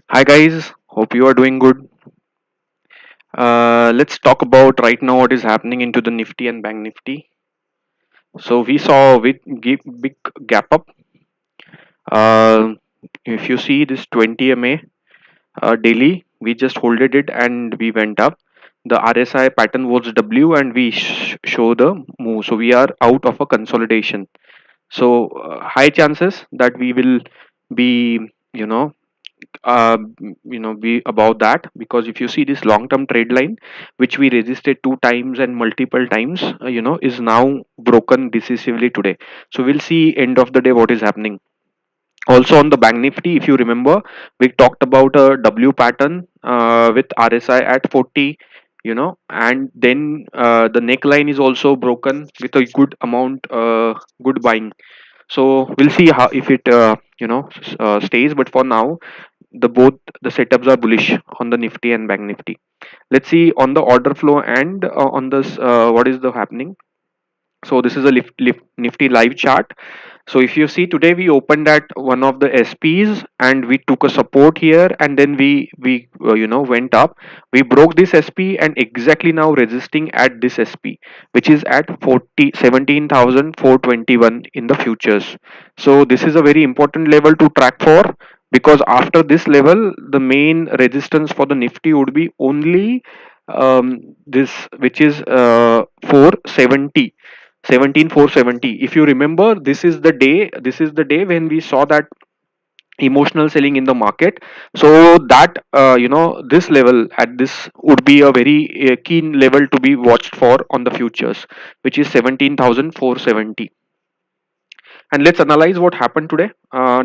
Hi guys, hope you are doing good. Let's talk about right now what is happening into the Nifty and Bank Nifty. So we saw with big gap up. Uh, if you see this 20 MA daily, we just holded it and we went up. The RSI pattern was W and we show the move. So we are out of a consolidation. So high chances that we will be, you know, be about that, because if you see this long term trade line which we resisted two times and multiple times, is now broken decisively today. So we'll see end of the day what is happening. Also on the bank nifty, if you remember, we talked about a W pattern with RSI at 40, and then the neckline is also broken with a good amount, good buying. So we'll see how if it stays, but for now the both the setups are bullish on the nifty and bank nifty. Let's see on the order flow and on this what is the happening. So this is a nifty live chart. So if you see today we opened at one of the SPs and we took a support here, and then we went up. We broke this SP and exactly now resisting at this SP, which is at 17,421 in the futures. So this is a very important level to track for, because after this level the main resistance for the Nifty would be only this, which is 470, 17,470. If you remember, this is the day when we saw that emotional selling in the market. So that this level at this would be a very keen level to be watched for on the futures, which is 17,470. And let's analyze what happened today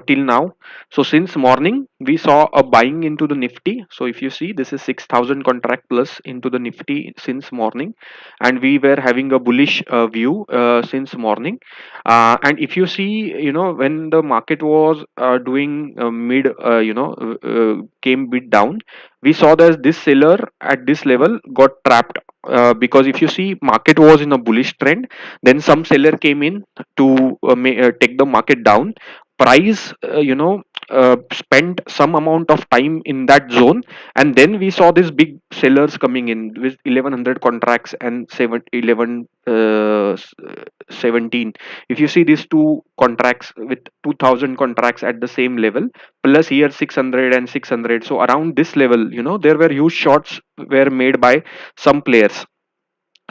till now. So since morning we saw a buying into the nifty. So if you see, this is 6,000 contract plus into the nifty since morning, and we were having a bullish view since morning. And if you see, when the market was doing mid came bit down, we saw that this seller at this level got trapped, because if you see, market was in a bullish trend, then some seller came in to take the market down. Price spent some amount of time in that zone, and then we saw these big sellers coming in with 1100 contracts and 17 if you see these two contracts with 2000 contracts at the same level, plus here 600 and 600. So around this level, there were huge shots were made by some players.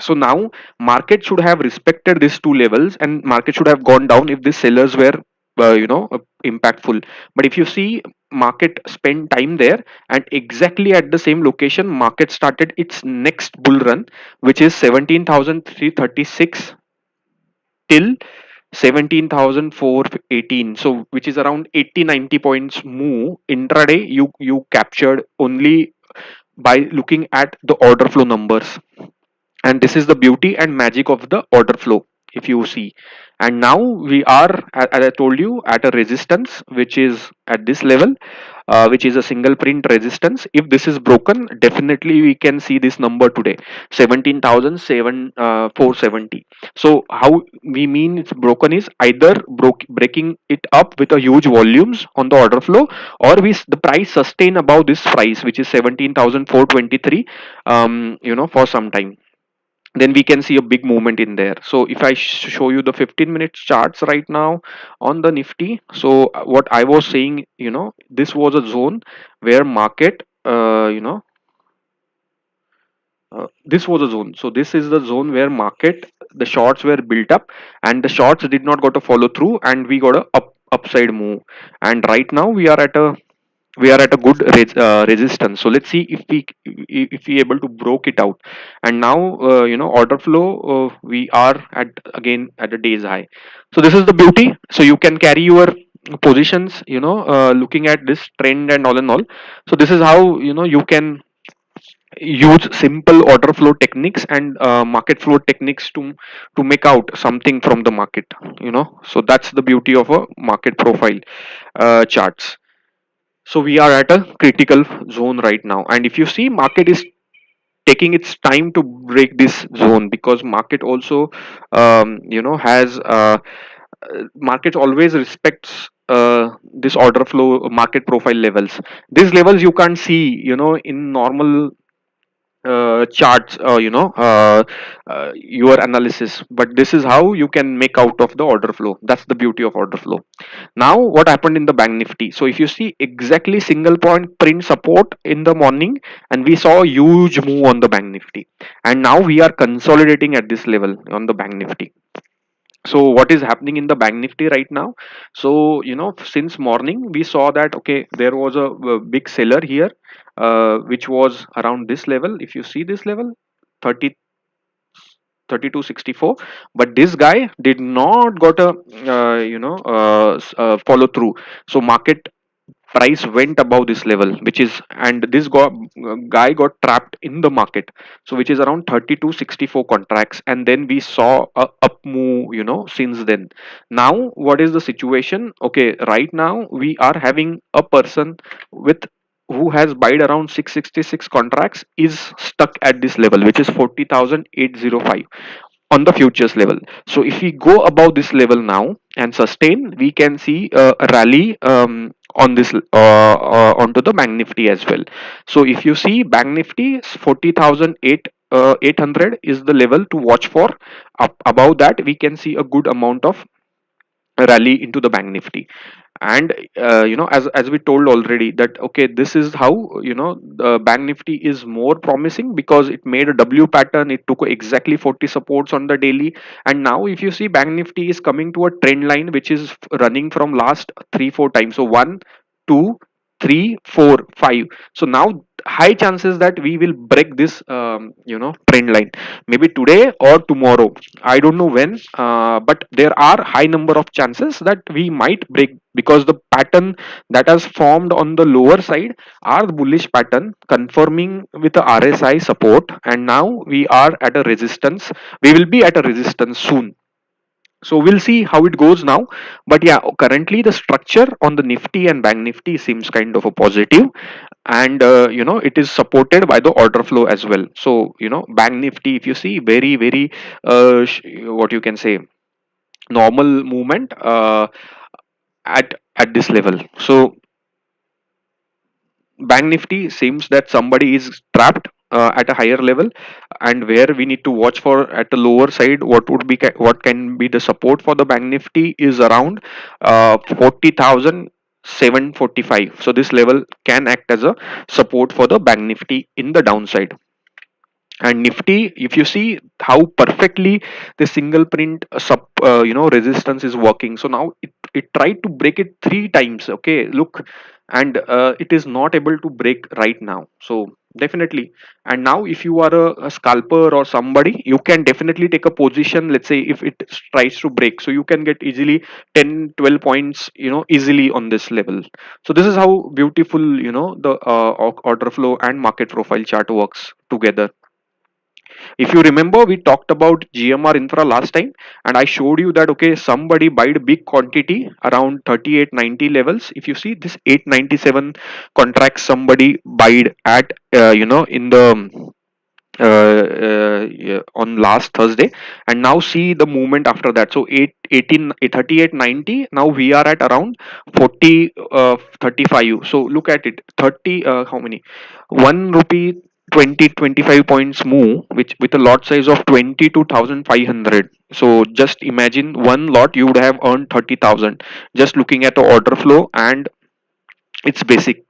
So now market should have respected these two levels and market should have gone down if these sellers were impactful. But if you see, market spent time there, and exactly at the same location market started its next bull run, which is 17,336 till 17,418. So which is around 80-90 points move intraday. You captured only by looking at the order flow numbers, and this is the beauty and magic of the order flow, if you see. And now we are, as I told you, at a resistance which is at this level, which is a single print resistance. If this is broken, definitely we can see this number today, 17,470. So how we mean it's broken is either breaking it up with a huge volumes on the order flow, or the price sustain above this price, which is 17,423, for some time, then we can see a big movement in there. So if I show you the 15-minute charts right now on the nifty, so what I was saying, this was a zone where market, this was a zone. So this is the zone where market, the shorts were built up, and the shorts did not got to follow through, and we got a upside move. And right now we are at a good resistance. So let's see if we able to broke it out. And now order flow, we are at again at a day's high. So this is the beauty. So you can carry your positions, looking at this trend and all and all. So this is how you can use simple order flow techniques and market flow techniques to make out something from the market. So that's the beauty of a market profile charts. So we are at a critical zone right now, and if you see, market is taking its time to break this zone, because market also has market always respects this order flow market profile levels. These levels you can't see, in normal charts, your analysis, but this is how you can make out of the order flow. That's the beauty of order flow. Now what happened in the bank nifty? So if you see exactly single point print support in the morning, and we saw a huge move on the bank nifty, and now we are consolidating at this level on the bank nifty. So what is happening in the bank nifty right now? So since morning we saw that, okay, there was a big seller here, which was around this level. If you see this level, 30 3264, but this guy did not got a follow through. So market price went above this level, which is, and this guy got trapped in the market, so which is around 3264 contracts, and then we saw a up move, since then. Now what is the situation? Okay, right now we are having a person with who has buyed around 666 contracts is stuck at this level, which is 40,805 on the futures level. So if we go above this level now and sustain, we can see a rally on this onto the bank nifty as well. So if you see bank nifty 40,800 is the level to watch for. Up above that we can see a good amount of rally into the bank nifty. And as we told already that, okay, this is how the bank nifty is more promising, because it made a w pattern, it took exactly 40 supports on the daily. And now if you see bank nifty is coming to a trend line which is running from last 3 4 times. So 1 2 3 4 5. So now high chances that we will break this trend line, maybe today or tomorrow. I don't know when, but there are high number of chances that we might break, because the pattern that has formed on the lower side are the bullish pattern confirming with the RSI support, and now we are at a resistance. We will be at a resistance soon. So we'll see how it goes now. But yeah, currently the structure on the nifty and bank nifty seems kind of a positive, and it is supported by the order flow as well. So bank nifty, if you see, very very what you can say, normal movement at this level. So bank nifty seems that somebody is trapped at a higher level, and where we need to watch for at the lower side, what can be the support for the bank nifty is around 40,745. So this level can act as a support for the bank nifty in the downside. And nifty, if you see how perfectly the single print resistance is working. So now it tried to break it 3 times, okay, look, and it is not able to break right now. So definitely, and now if you are a scalper or somebody, you can definitely take a position. Let's say if it tries to break, so you can get easily 10 12 points, easily on this level. So this is how beautiful, the order flow and market profile chart works together. If you remember, we talked about GMR Infra last time, and I showed you that, okay, somebody buyed big quantity around 3890 levels. If you see this 897 contracts, somebody buyed at in the yeah, on last Thursday, and now see the movement after that. So 3890. Now we are at around 40 35. So look at it, 30 how many, 1 rupee 20 25 points move, which with a lot size of 22,500. So just imagine one lot you would have earned 30,000 just looking at the order flow, and it's basic.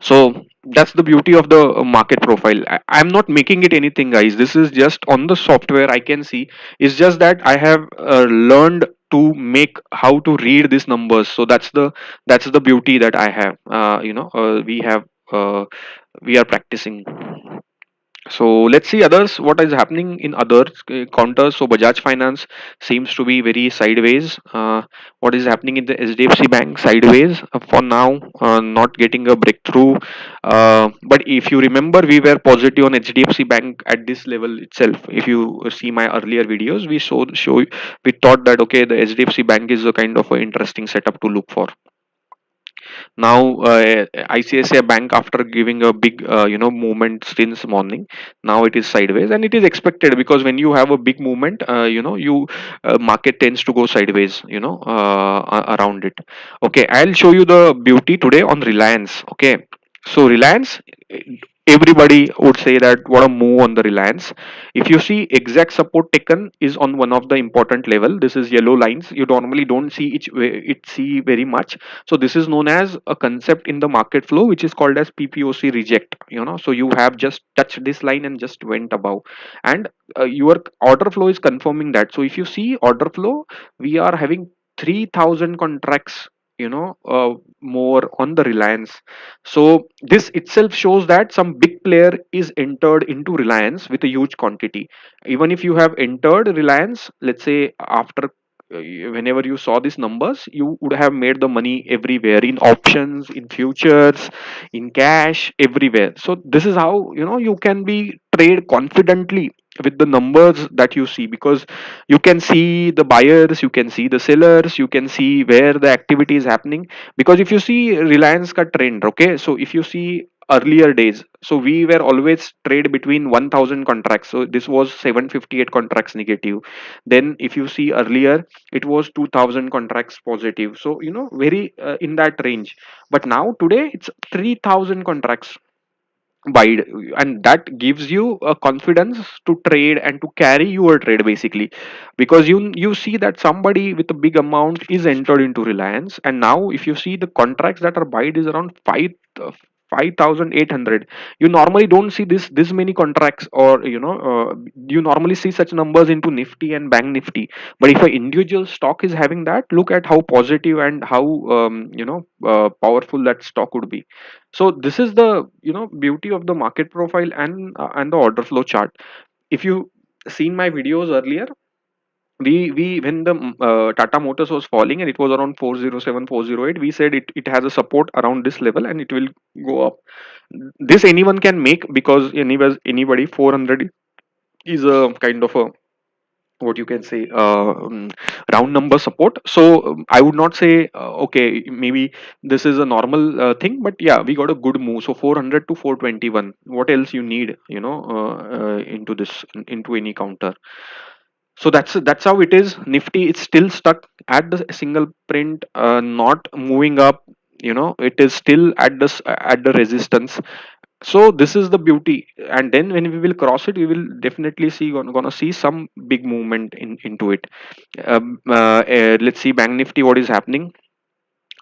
So that's the beauty of the market profile. I'm not making it anything, guys. This is just on the software I can see. It's just that I have learned to make how to read these numbers. So that's the beauty that I have. We are practicing. So let's see others, what is happening in other counters. So Bajaj Finance seems to be very sideways. What is happening in the HDFC Bank? Sideways for now, not getting a breakthrough. But if you remember, we were positive on HDFC Bank at this level itself. If you see my earlier videos, we thought that, okay, the HDFC Bank is a kind of an interesting setup to look for. Now ICICI Bank, after giving a big movement since morning, now it is sideways, and it is expected because when you have a big movement, you market tends to go sideways, around it. Okay, I'll show you the beauty today on Reliance. Okay, so Reliance, everybody would say that what a move on the Reliance. If you see exact support taken is on one of the important level. This is yellow lines. You normally don't see it see very much. So this is known as a concept in the market flow, which is called as PPOC reject. So you have just touched this line and just went above, and your order flow is confirming that. So if you see order flow, we are having 3,000 contracts, more on the Reliance. So this itself shows that some big player is entered into Reliance with a huge quantity. Even if you have entered Reliance, let's say after whenever you saw these numbers, you would have made the money everywhere, in options, in futures, in cash, everywhere. So this is how you can be trade confidently with the numbers that you see, because you can see the buyers, you can see the sellers, you can see where the activity is happening. Because if you see Reliance ka trend, okay, so if you see earlier days, so we were always trade between 1000 contracts, so this was 758 contracts negative. Then if you see earlier, it was 2000 contracts positive, so very in that range. But now today it's 3000 contracts wide, and that gives you a confidence to trade and to carry your trade basically, because you see that somebody with a big amount is entered into Reliance. And now if you see the contracts that are buyed is around 5800. You normally don't see this many contracts, or you normally see such numbers into Nifty and Banknifty. But if an individual stock is having that, look at how positive and how powerful that stock would be. So this is the beauty of the market profile and the order flow chart. If you seen my videos earlier, we when the Tata Motors was falling and it was around 407, 408, we said it has a support around this level and it will go up. This anyone can make, because anybody 400 is a kind of a, what you can say, round number support. So I would not say okay, maybe this is a normal thing, but yeah, we got a good move. So 400 to 421, what else you need, into this, into any counter. So that's how it is. Nifty is still stuck at the single print, not moving up. It is still at at the resistance. So this is the beauty. And then when we will cross it, we will definitely see gonna see some big movement into it. Let's see Bank Nifty, what is happening.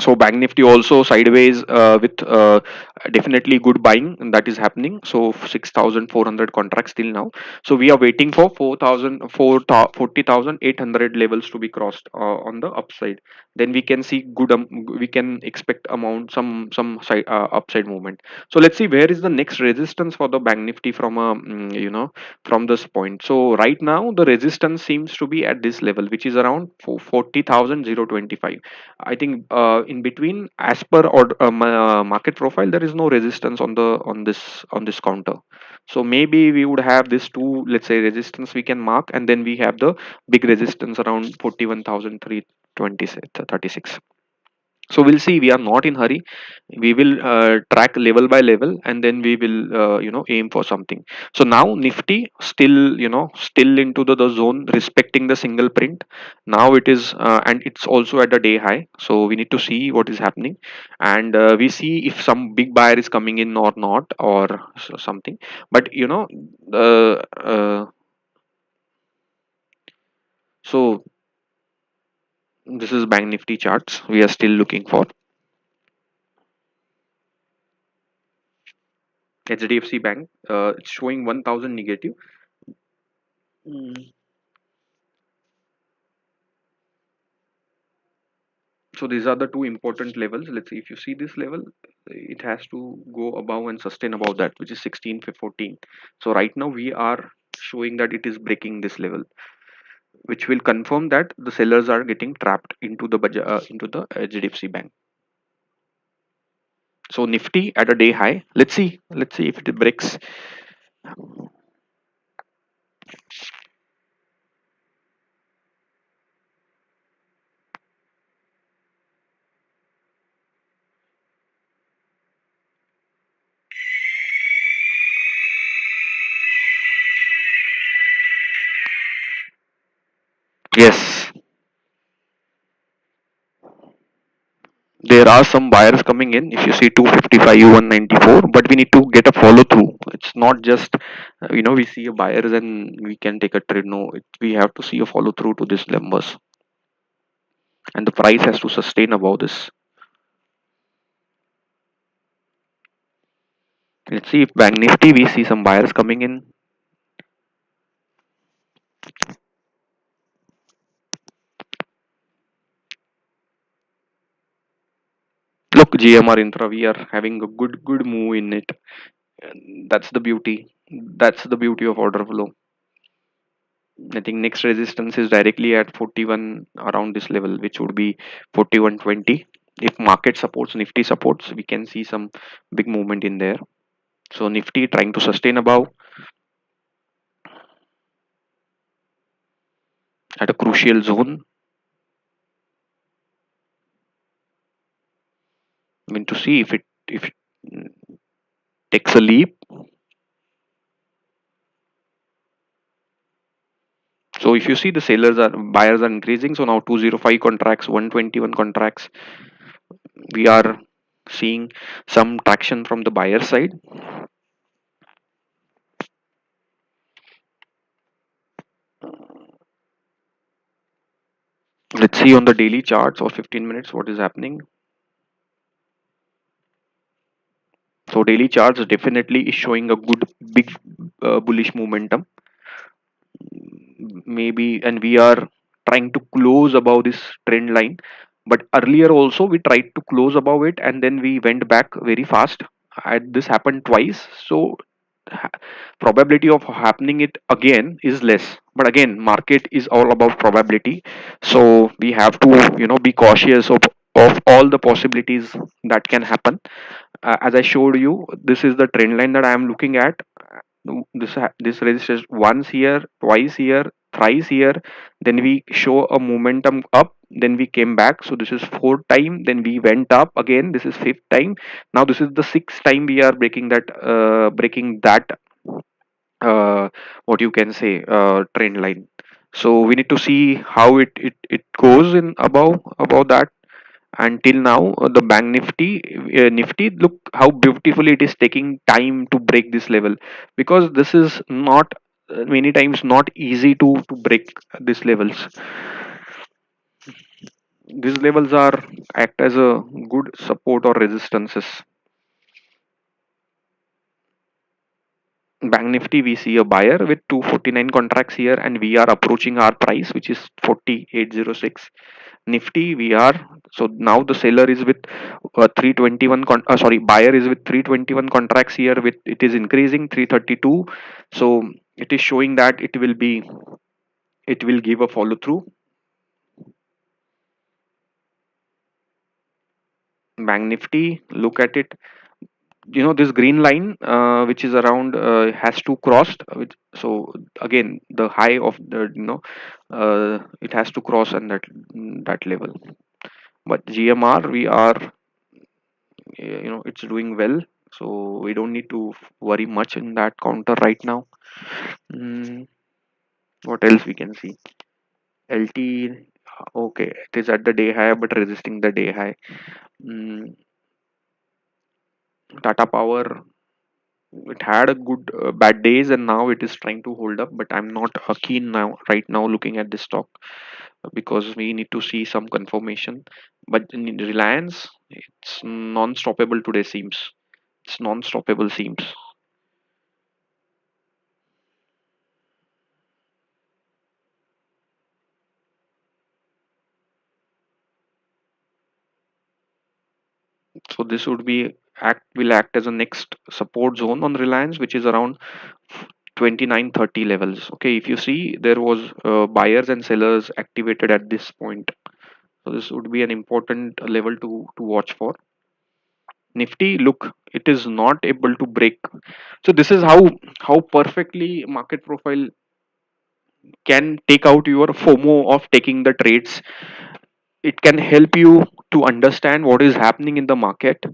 So Bank Nifty also sideways, with definitely good buying that is happening. So 6400 contracts till now. So we are waiting for 40,800 levels to be crossed on the upside. Then we can see good, we can expect amount some side, upside movement. So let's see where is the next resistance for the Bank Nifty from from this point. So right now the resistance seems to be at this level, which is around 40,025. I think in between, as per or market profile, there is no resistance on this counter. So maybe we would have this two, let's say, resistance we can mark, and then we have the big resistance around 41,336. So we'll see. We are not in hurry. We will track level by level, and then we will aim for something. So now Nifty still, still into the zone, respecting the single print. Now it is, and it's also at a day high, so we need to see what is happening. And we see if some big buyer is coming in or not, or something. But so this is Bank Nifty charts we are still looking for. HDFC Bank, it's showing 1000 negative. Mm. So these are the two important levels. Let's see, if you see this level, it has to go above and sustain above that, which is 16 14. So right now we are showing that it is breaking this level, which will confirm that the sellers are getting trapped into the budget, into the HDFC Bank. So Nifty at a day high. Let's see if it breaks. Yes, there are some buyers coming in. If you see 255, 194, but we need to get a follow through. It's not just we see a buyers and we can take a trade. No, we have to see a follow through to these numbers, and the price has to sustain above this. Let's see if Bank Nifty we see some buyers coming in. Look, GMR Intra, we are having a good move in it. That's the beauty. That's the beauty of order flow. I think next resistance is directly at 41 around this level, which would be 41.20. If market supports, Nifty supports, we can see some big movement in there. So Nifty trying to sustain above at a crucial zone. I mean to see if it takes a leap. So if you see the sellers are buyers are increasing. So now 205 contracts, 121 contracts. We are seeing some traction from the buyer side. Let's see on the daily charts or 15 minutes what is happening. So daily charts definitely is showing a good big bullish momentum. Maybe, and we are trying to close above this trend line. But earlier also we tried to close above it and then we went back very fast. This happened twice. So ha- probability of happening it again is less, but again market is all about probability. So we have to be cautious of all the possibilities that can happen. As I showed you, this is the trend line that I am looking at. This registers once here, twice here, thrice here. Then we show a momentum up. Then we came back. So this is fourth time. Then we went up again. This is fifth time. Now this is the sixth time we are breaking that what you can say trend line. So we need to see how it goes in above that. Until now the bank nifty, look how beautifully it is taking time to break this level, because this is not many times not easy to break these levels. These levels are act as a good support or resistances. Bank Nifty, we see a buyer with 249 contracts here, and we are approaching our price, which is 4806. Nifty, we are, so now the seller is with 321. Sorry, buyer is with 321 contracts here. With it is increasing 332. So it is showing that it will give a follow through. Bank Nifty, look at it. This green line which is around has to crossed so again the high of the it has to cross on that level. But GMR, we are it's doing well, so we don't need to worry much in that counter right now. mm, what else we can see? LT, okay, it is at the day high but resisting the day high. mm, Tata Power, it had a good bad days and now it is trying to hold up, but I'm not keen now right now looking at this stock because we need to see some confirmation. But in Reliance, it's non-stoppable today seems. It's non-stoppable seems. So this would be act as a next support zone on Reliance, which is around 2930 levels. Okay, if you see there was buyers and sellers activated at this point, so this would be an important level to watch for. Nifty, look, it is not able to break. So this is how perfectly market profile can take out your FOMO of taking the trades. It can help you to understand what is happening in the market.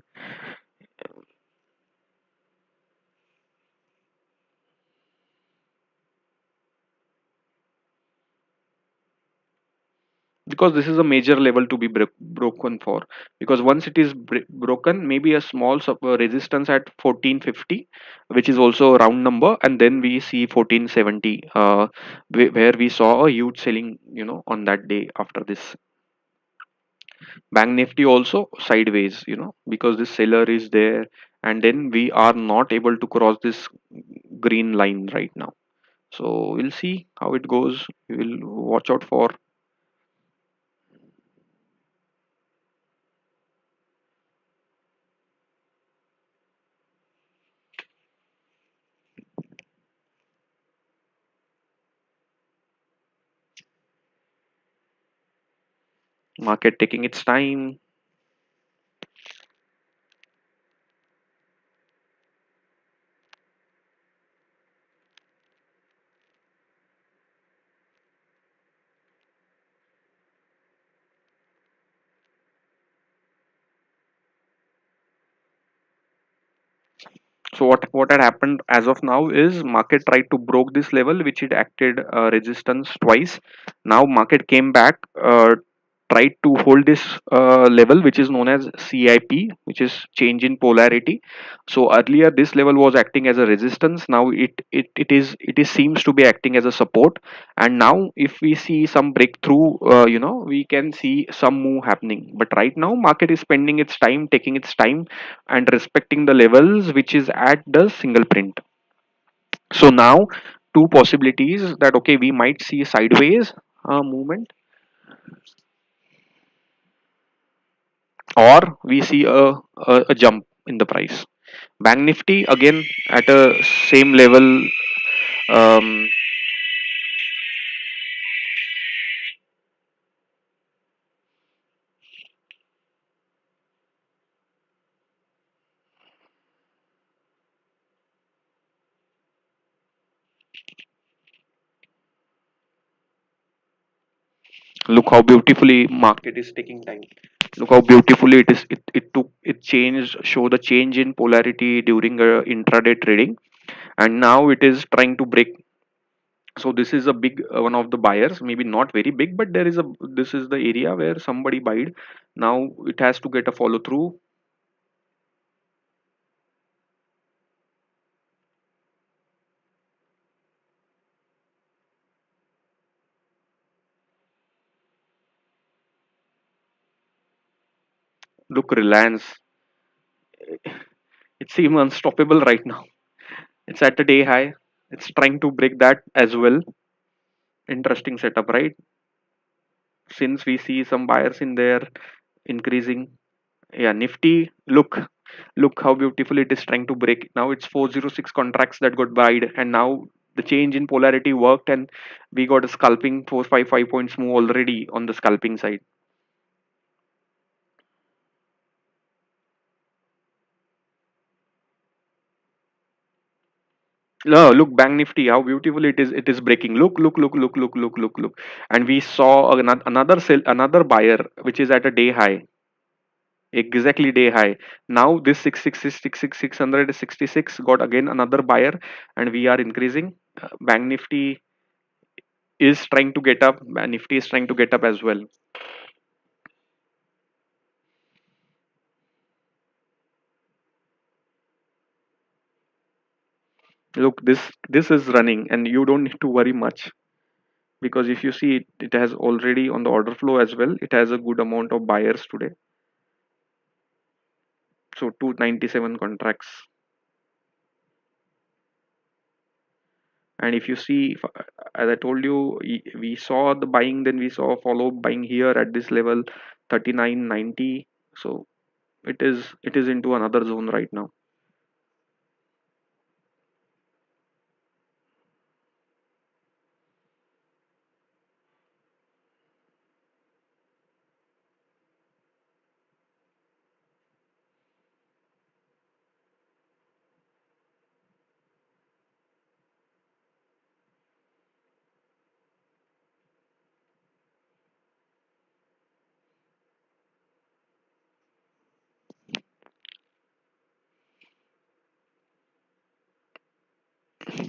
because this is a major level to be broken for. Because once it is broken, maybe a small resistance at 1450, which is also a round number, and then we see 1470, where we saw a huge selling, on that day after this. Bank Nifty also sideways, because this seller is there, and then we are not able to cross this green line right now. So we'll see how it goes. We will watch out for. Market taking its time. So what had happened as of now is market tried to broke this level, which it acted resistance twice. Now market came back, tried to hold this level, which is known as CIP, which is change in polarity. So earlier this level was acting as a resistance. Now it is seems to be acting as a support. And now if we see some breakthrough, we can see some move happening. But right now market is spending its time, taking its time, and respecting the levels which is at the single print. So now two possibilities that okay, we might see sideways movement, or we see a jump in the price. Bank Nifty again at a same level. um, Look how beautifully market is taking time. Look how beautifully it changed, show the change in polarity during intraday trading, and now it is trying to break. So this is a big one of the buyers, maybe not very big, but there is a this is the area where somebody buyed. Now it has to get a follow through. Look, Reliance, it seems unstoppable right now. It's at a day high, it's trying to break that as well. Interesting setup, right? Since we see some buyers in there increasing. Yeah, Nifty, look how beautiful it is trying to break. Now it's 406 contracts that got buyed, and now the change in polarity worked, and we got a scalping 455 points move already on the scalping side. No, look, Bank Nifty, how beautiful it is. It is breaking. Look. And we saw another sell, another buyer, which is at a day high, exactly day high. Now this 666 got again another buyer, and we are increasing. Bank Nifty is trying to get up. Nifty is trying to get up as well. Look, this is running, and you don't need to worry much, because if you see it, it has already on the order flow as well. It has a good amount of buyers today. So 297 contracts. And if you see, as I told you, we saw the buying, then we saw follow buying here at this level, 39.90. So it is into another zone right now.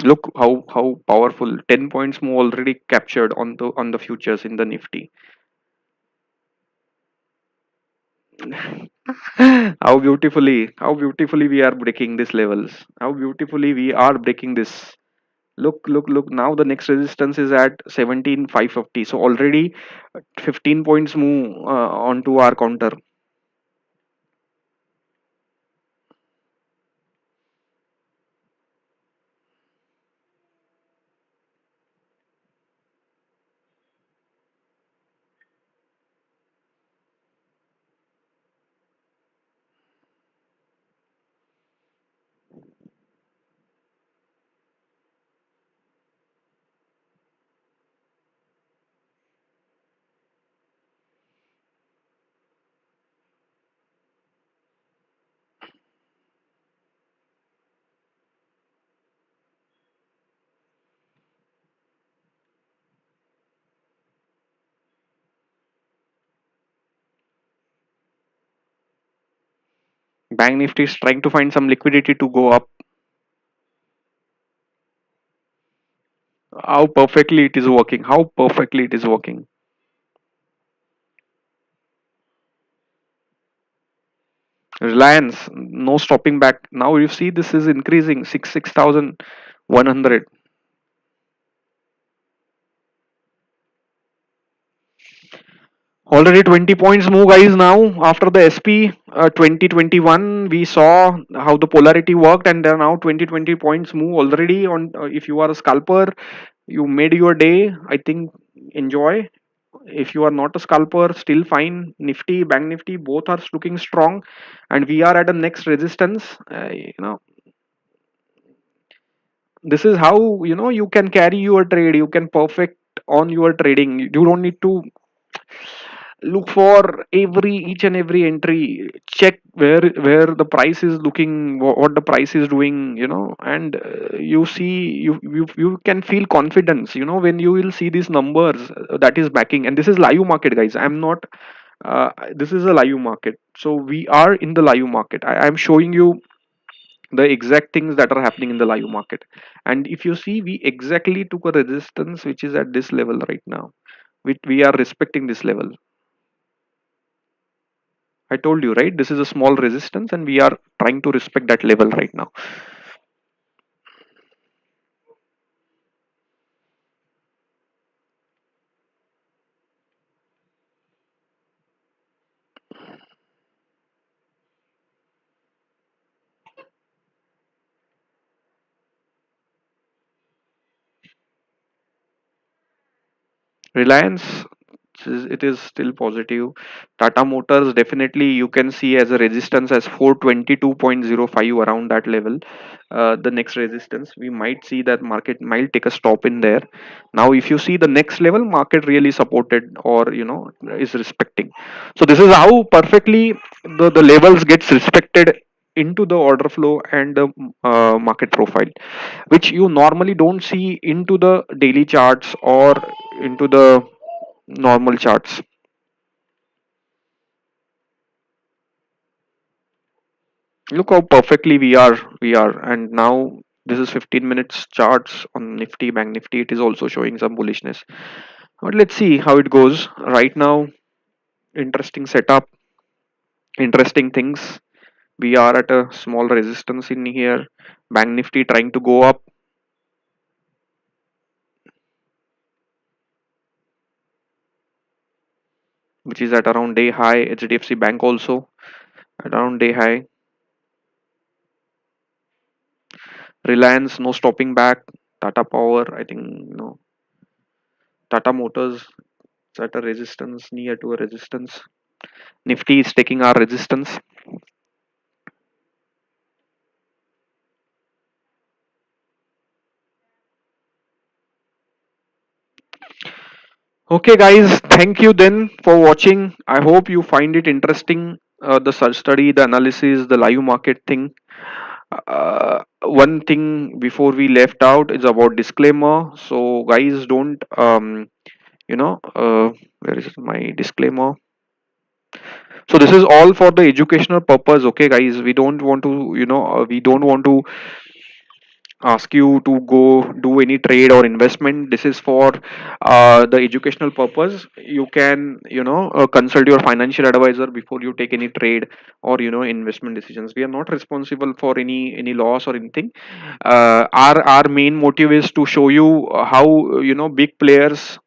Look how powerful, 10 points more already captured on the futures in the Nifty. how beautifully we are breaking these levels. How beautifully we are breaking this. Look. Now the next resistance is at 17,550. So already 15 points move onto our counter. Bank Nifty is trying to find some liquidity to go up. How perfectly it is working. How perfectly it is working. Reliance, no stopping back. Now you see this is increasing 6,100. Already 20 points move, guys. Now after the SP 2021, we saw how the polarity worked, and then now 20 points move already. On if you are a scalper, you made your day. I think enjoy. If you are not a scalper, still fine. Nifty, Bank Nifty, both are looking strong, and we are at the next resistance. This is how you can carry your trade. You can perfect on your trading. You don't need to look for every each and every entry. Check where the price is looking, what the price is doing, and you see, you can feel confidence, when you will see these numbers that is backing. And this is live market, guys. I'm not this is a live market, so we are in the live market. I'm showing you the exact things that are happening in the live market. And if you see, we exactly took a resistance which is at this level right now. We are respecting this level. I told you, right? This is a small resistance, and we are trying to respect that level right now. Reliance, it is still positive. Tata Motors, definitely you can see as a resistance as 422.05, around that level. The next resistance, we might see that market might take a stop in there. Now if you see the next level, market really supported, or is respecting. So this is how perfectly the levels gets respected into the order flow and the market profile, which you normally don't see into the daily charts or into the normal charts. Look how perfectly we are. And now this is 15 minutes charts on Nifty, Bank Nifty. It is also showing some bullishness, but let's see how it goes right now. Interesting setup, interesting things. We are at a small resistance in here. Bank Nifty trying to go up, which is at around day high. HDFC Bank also at around day high. Reliance, no stopping back. Tata Power, I think, Tata Motors, it's at a resistance, near to a resistance. Nifty is taking our resistance. Okay, guys, thank you then for watching. I hope you find it interesting. The search study, the analysis, the live market thing. One thing before we left out is about disclaimer. So, guys, don't where is my disclaimer? So this is all for the educational purpose. Okay, guys, we don't want to ask you to go do any trade or investment. This is for the educational purpose. You can, consult your financial advisor before you take any trade or investment decisions. We are not responsible for any loss or anything. Our main motive is to show you how big players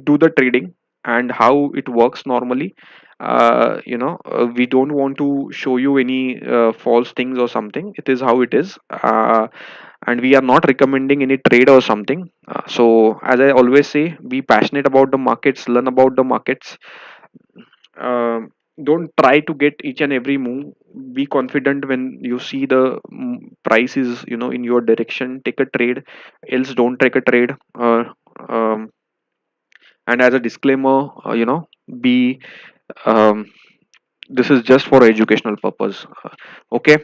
do the trading and how it works normally. We don't want to show you any false things or something. It is how it is. And we are not recommending any trade or something. So as I always say, be passionate about the markets, learn about the markets. Don't try to get each and every move. Be confident when you see the price is in your direction. Take a trade, else don't take a trade. Um, and as a disclaimer, be um, this is just for educational purpose. Okay,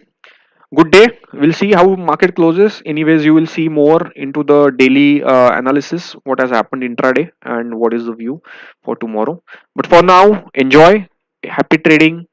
good day. We'll see how market closes. Anyways, you will see more into the daily analysis, what has happened intraday and what is the view for tomorrow. But for now, enjoy, happy trading.